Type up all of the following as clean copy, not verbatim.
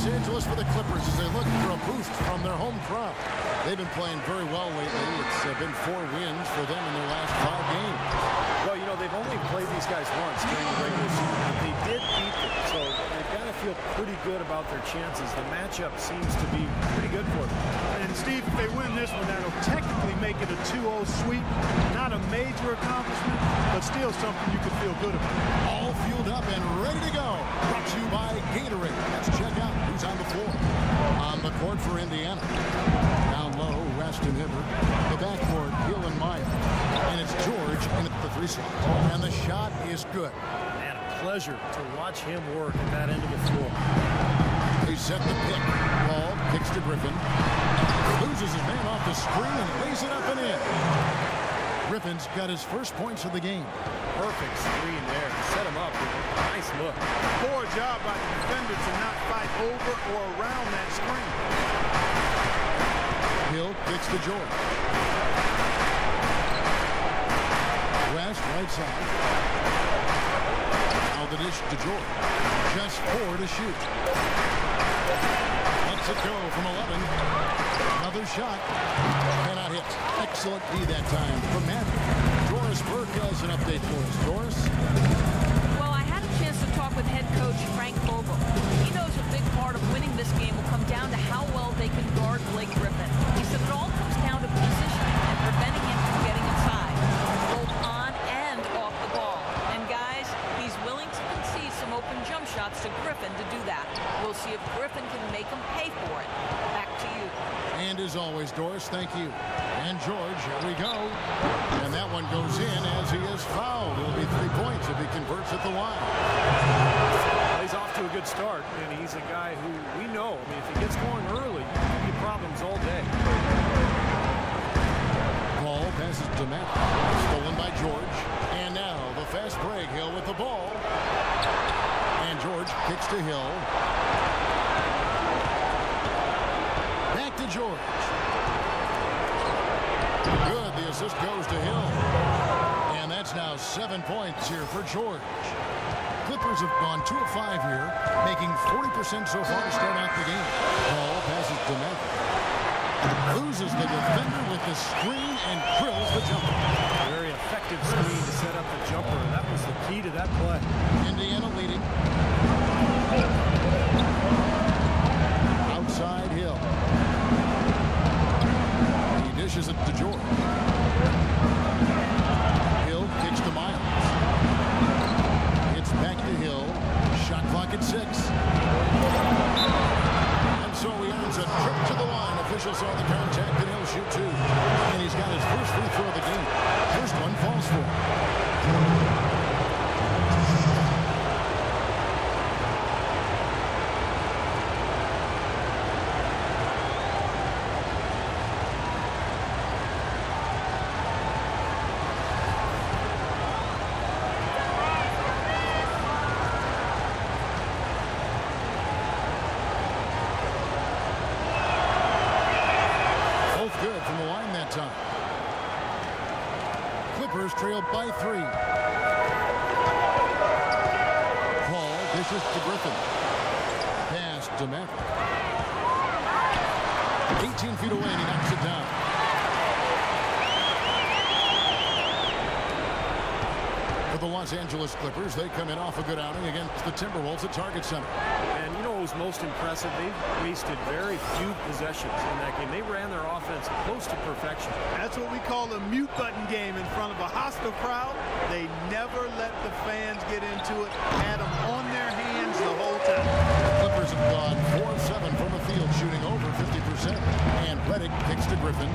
Los Angeles for the Clippers as they look for a boost from their home crowd. They've been playing very well lately. It's been 4 wins for them in their last 5 games. Well, you know, they've only played these guys once during the regular season, but they did beat them, so they've got to feel pretty good about their chances. The matchup seems to be pretty good for them. And Steve, if they win this one, that'll technically make it a 2-0 sweep. Not a major accomplishment, but still something you can feel good about. All fueled up and ready to go. Brought to you by Gatorade. Let's check out who's on the floor. On the court for Indiana. Down low, West and Hibbert. The backcourt, Hill and Meyer. And it's George in at the 3 slot. And the shot is good. Man, a pleasure to watch him work at that end of the floor. They set the pick. Ball kicks to Griffin. Loses his man off the screen and lays it up and in. Griffin's got his first points of the game. Perfect screen there. Set him up with a nice look. Poor job by the defender to not fight over or around that screen. Hill kicks to George. West right side. Now the dish to George. Just 4 to shoot. Lets it go from 11. Another shot. Cannot hit. Excellent D that time from Matthew. Doris Burke has an update for us. Doris? Well, I had a chance to talk with head coach Frank Vogel. He knows a big part of winning this game will come down to how well they can guard Blake Griffin. He said it all comes down to positioning and preventing him from getting inside, both on and off the ball. And guys, he's willing to concede some open jump shots to Griffin to do that. We'll see if Griffin can make him pay for it. Back to you. And as always, Doris, thank you. And George, here we go. And that one goes in as he is fouled. It'll be 3 points if he converts at the line. He's off to a good start, and he's a guy who we know. I mean, if he gets going early, he can give problems all day. Ball passes to Matt. Stolen by George. And now the fast break. Hill with the ball. And George kicks to Hill. Back to George. Good. The assist goes to Hill. And that's now 7 points here for George. Clippers have gone 2 of 5 here, making 40% so far to start out the game. Ball passes to Matt. Loses the defender with the screen and drills the jumper. Very effective screen to set up the jumper. That was the key to that play. Indiana leading. Outside Hill. He dishes it to George. Hill kicks to Miles. It's back to Hill. Shot clock at 6. And so he earns a trip to the line. Officials saw the contact and he'll shoot 2. And he's got his first free throw of the game. First one falls for him. Trailed by 3. Paul dishes to Griffin. Pass to Maverick. 18 feet away and he knocks it down. For the Los Angeles Clippers, they come in off a good outing against the Timberwolves at Target Center. And you know what was most impressive? They wasted very few possessions in that game. They ran their offense close to perfection. That's what we call a mute button game in front of a hostile crowd. They never let the fans get into it. Had them on their hands the whole time. The Clippers have gone 4 of 7 from the field, shooting over 50%. And Reddick kicks to Griffin.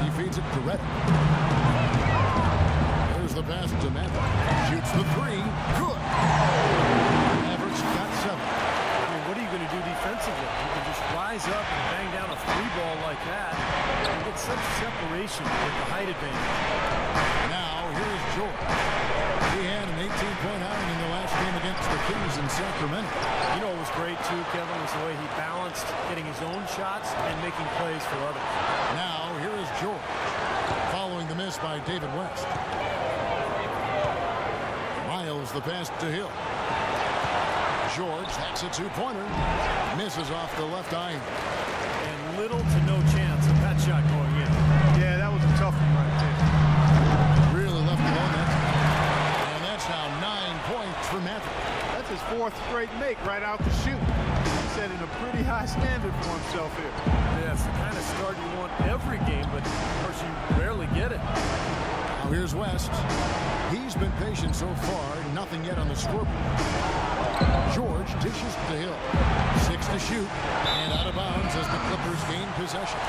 He feeds it to Reddick. There's the pass to Maverick. Shoots the 3. Good. Maverick's got 7. I mean, what are you going to do defensively? You can just rise up and bang down a 3 ball like that and get such separation with the height advantage. Now, here's George. He had an 18-point outing in the last game against the Kings in Sacramento. You know what was great, too, Kevin, was the way he balanced getting his own shots and making plays for others. Now, here is George, following the miss by David West. Miles the pass to Hill. George. That's a two-pointer. Misses off the left iron. And little to no chance of that shot going in. Yeah, that was a tough one right there. Really left it on that. And that's now 9 points for Maverick. That's his fourth straight make right out the chute. He's setting a pretty high standard for himself here. Yeah, it's the kind of start you want every game, but of course you rarely get it. Now here's West. He's been patient so far. Nothing yet on the scoreboard. George dishes to Hill. 6 to shoot. And out of bounds as the Clippers gain possession.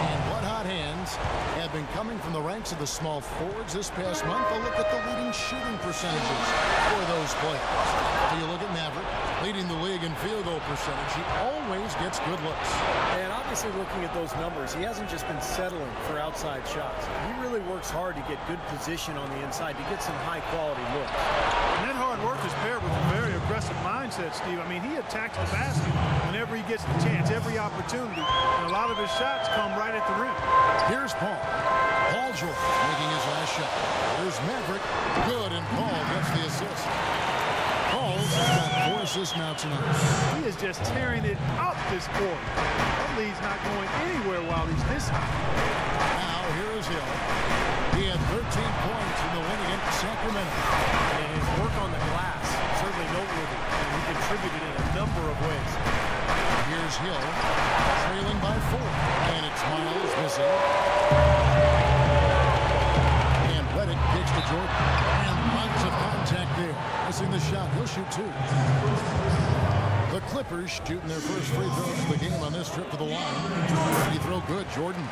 And what hot hands have been coming from the ranks of the small forwards this past month. A look at the leading shooting percentages for those players. Do you look at Maverick, leading the league in field goal percentage. He always gets good looks. And obviously looking at those numbers, he hasn't just been settling for outside shots. He really works hard to get good position on the inside to get some high-quality looks. And that hard work is paired with a very aggressive mindset, Steve. I mean, he attacks the basket whenever he gets the chance, every opportunity. And a lot of his shots come right at the rim. Here's Paul. Paul George making his last shot. Here's Maverick. Good, and Paul gets the assist. Paul's got 4 assists now tonight. He is just tearing it up this quarter. That lead's not going anywhere while he's this high. Now, here is Hill. He had 13 points in the win against Sacramento. And his work on the glass, certainly noteworthy. And he contributed in a number of ways. Here's Hill, trailing by 4. And it's Miles missing. And Reddick kicks to Jordan. And lots of contact there. Missing the shot. He'll shoot 2. The Clippers shooting their first free throws of the game on this trip to the line. Free throw good, Jordan.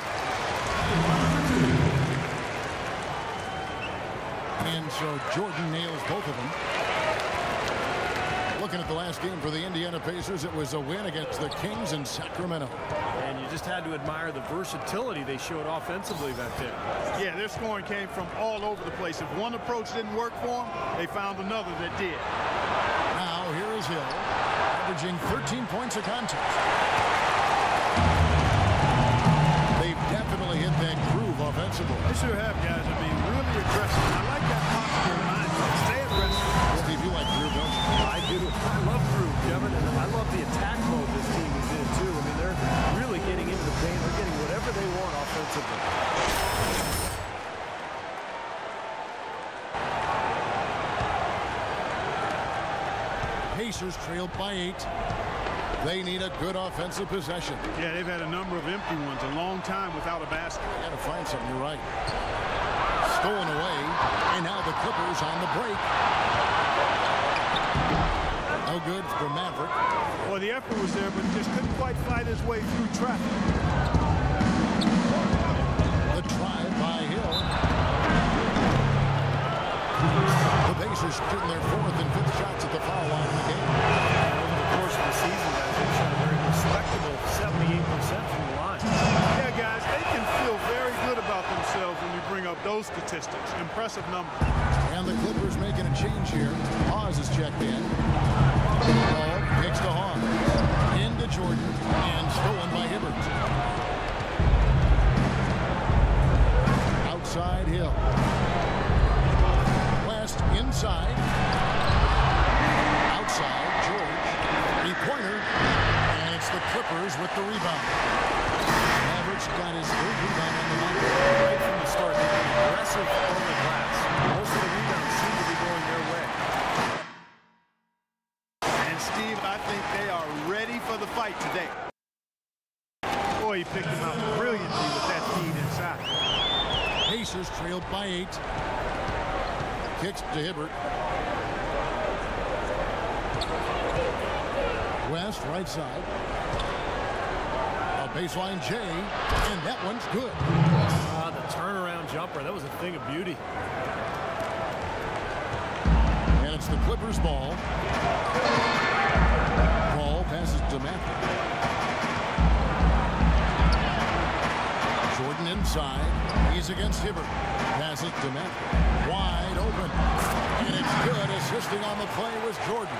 And so Jordan nails both of them. Looking at the last game for the Indiana Pacers, it was a win against the Kings in Sacramento. And you just had to admire the versatility they showed offensively back there. Yeah, their scoring came from all over the place. If one approach didn't work for them, they found another that did. Now here is Hill, averaging 13 points a contest. They've definitely hit that groove offensively. They sure have, guys. I mean, really aggressive. I like that posture in mind. Stay aggressive. Steve, you like groove, don't you? I do. I love groove, Kevin, and I love the attack mode this team is in, too. I mean, they're really getting into the paint. They're getting whatever they want offensively. Pacers trailed by 8. They need a good offensive possession. Yeah, they've had a number of empty ones, a long time without a basket. Got to find something, you're right. Stolen away, and now the Clippers on the break. No good for Maverick. Well, the effort was there, but just couldn't quite fight his way through traffic. The drive by Hill. The Pacers shooting their 4th and 5th shots at the foul line in the game. Over the course of the season, guys, they've shot a very respectable 78% from the line. Yeah, guys, they can feel very good about themselves when you bring up those statistics. Impressive numbers. And the Clippers making a change here. Hawes is checked in. Ball kicks to Hawes. Into Jordan. And stolen by Hibbert. Outside Hill. West inside. Outside George. 3-pointer. And it's the Clippers with the rebound. Maverick's got his 3rd rebound on the night. Right from the start, they've been aggressive on the glass. Most of the rebounds seem to be going their way. And, Steve, I think they are ready for the fight today. Boy, he picked him out brilliantly with that feed inside. Pacers trailed by 8. Kicks to Hibbert. West, right side. A baseline J, and that one's good. The turnaround jumper, that was a thing of beauty. And it's the Clippers' ball. Ball passes to Maverick. Jordan inside. He's against Hibbert. Passes to Maverick. Wide open. And it's good. Assisting on the play was Jordan.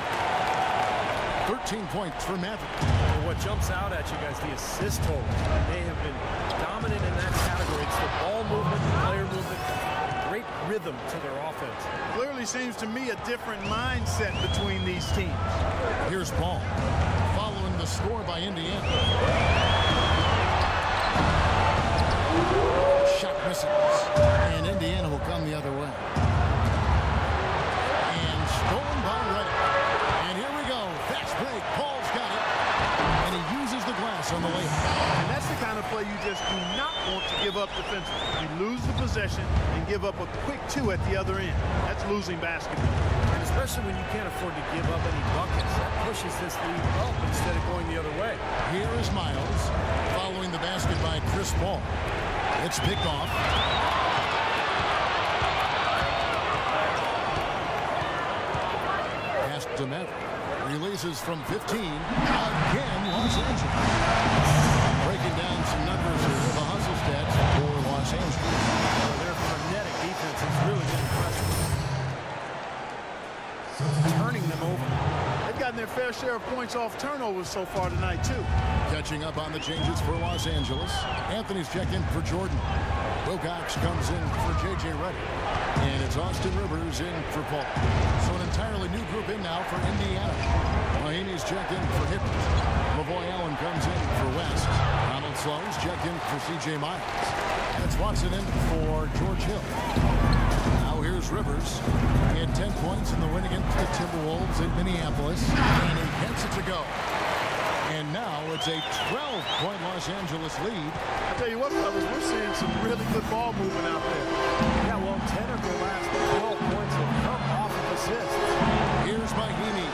13 points for Maverick. And what jumps out at you guys, the assist total. They have been dominant in that category. It's the ball movement, the player movement. Great rhythm to their offense. Clearly seems to me a different mindset between these teams. Here's Paul, following the score by Indiana. Shot misses, and Indiana will come the other way. And stolen by Reddick. And here we go. Fast break. Paul's got it. And he uses the glass on the layup. And that's the kind of play you just do not want to give up defensively. You lose the possession and give up a quick 2 at the other end. That's losing basketball. And especially when you can't afford to give up any buckets, that pushes this lead up instead of going the other way. Here is Miles, following the basket by Chris Paul. It's picked off. Pass to Maverick. Releases from 15. Again, Los Angeles. Breaking down some numbers here. The hustle stats for Los Angeles. Their frenetic defense has really been impressive. Turning them over. They've gotten their fair share of points off turnovers so far tonight, too. Catching up on the changes for Los Angeles. Anthony's checked in for Jordan. Wilcox comes in for J.J. Reddick. And it's Austin Rivers in for Paul. So an entirely new group in now for Indiana. Mahinmi's checked in for Hibbert. Lavoy Allen comes in for West. Donald Sloan's checked in for C.J. Miles. That's Watson in for George Hill. Now here's Rivers. He had 10 points in the win against the Timberwolves in Minneapolis. And he gets it to go. And now it's a 12-point Los Angeles lead. I tell you what, fellas, we're seeing some really good ball movement out there. Yeah, well, 10 of their last 12 points have come off of assists. Here's Mahinmi.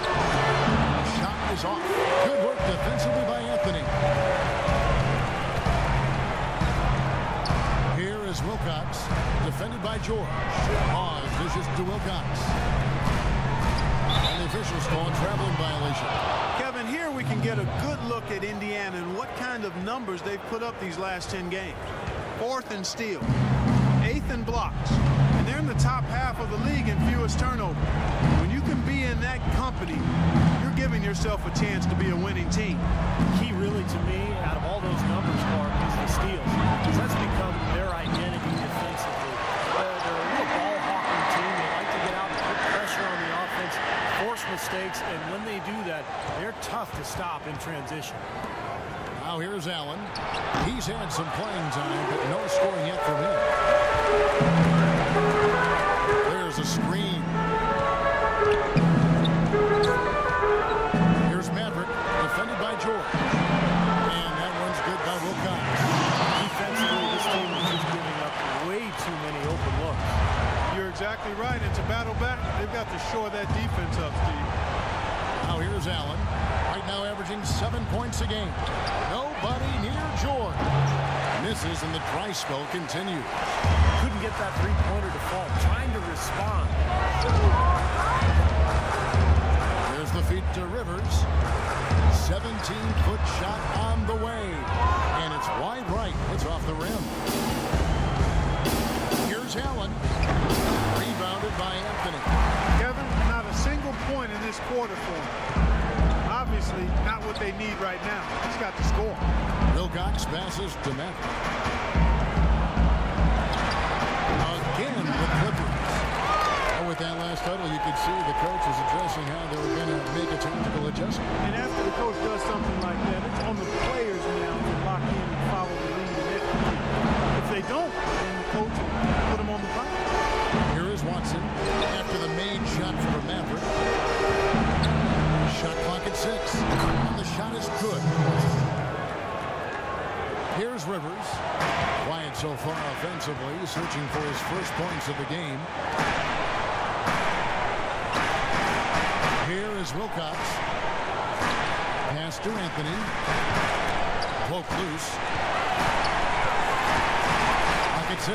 Shot is off. Good work defensively by Anthony. Here is Wilcox, defended by George. Pause, dishes to Wilcox. And the officials call a traveling violation. Kevin, here we can get a good look at Indiana and what kind of numbers they've put up these last 10 games. 4th in steal, 8th in blocks, and they're in the top half of the league in fewest turnovers. When you can be in that company, you're giving yourself a chance to be a winning team. Key really to me, out of all those numbers, Mark, is the steals. Because that's become their identity defensively. They're a real ball-hawking team. They like to get out and put pressure on the offense, force mistakes, and when they do that, they're tough to stop in transition. Now here's Allen. He's had some playing time, but no scoring yet from him. There's a screen. Here's Maverick, defended by George. And that one's good by Wilcox. Defensively, this team is just giving up way too many open looks. You're exactly right, and to battle back, they've got to shore that defense up, Steve. Now here's Allen. Right now averaging 7 points a game. Nobody near George. Misses and the dry spell continues. Couldn't get that three-pointer to fall. Trying to respond. There's the feed to Rivers. 17-foot shot on the way. And it's wide right. It's off the rim. Here's Allen. Rebounded by Anthony. Kevin, not a single point in this quarter for him. Obviously, not what they need right now. He's got to score. Wilcox passes to Maverick. Again with Clippers. Oh, with that last huddle, you could see the coach was addressing how they were going to make a tactical adjustment. And after the coach does something like that, it's on the players now to lock in and follow the lead and execute. If they don't, then the coach will put them on the box. Here is Watson after the made shot from Maverick. Shot clock at 6, and the shot is good. Here's Rivers. Quiet so far offensively, searching for his first points of the game. Here is Wilcox. Pass to Anthony. Poke loose. Clock at 6.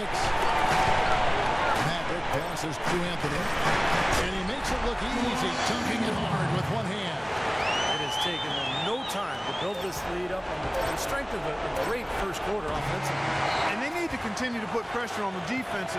Maverick passes to Anthony. And he makes it look easy, dunking it hard with one hand. It has taken them no time to build this lead up on the strength of a great first quarter offensively. And they need to continue to put pressure on the defense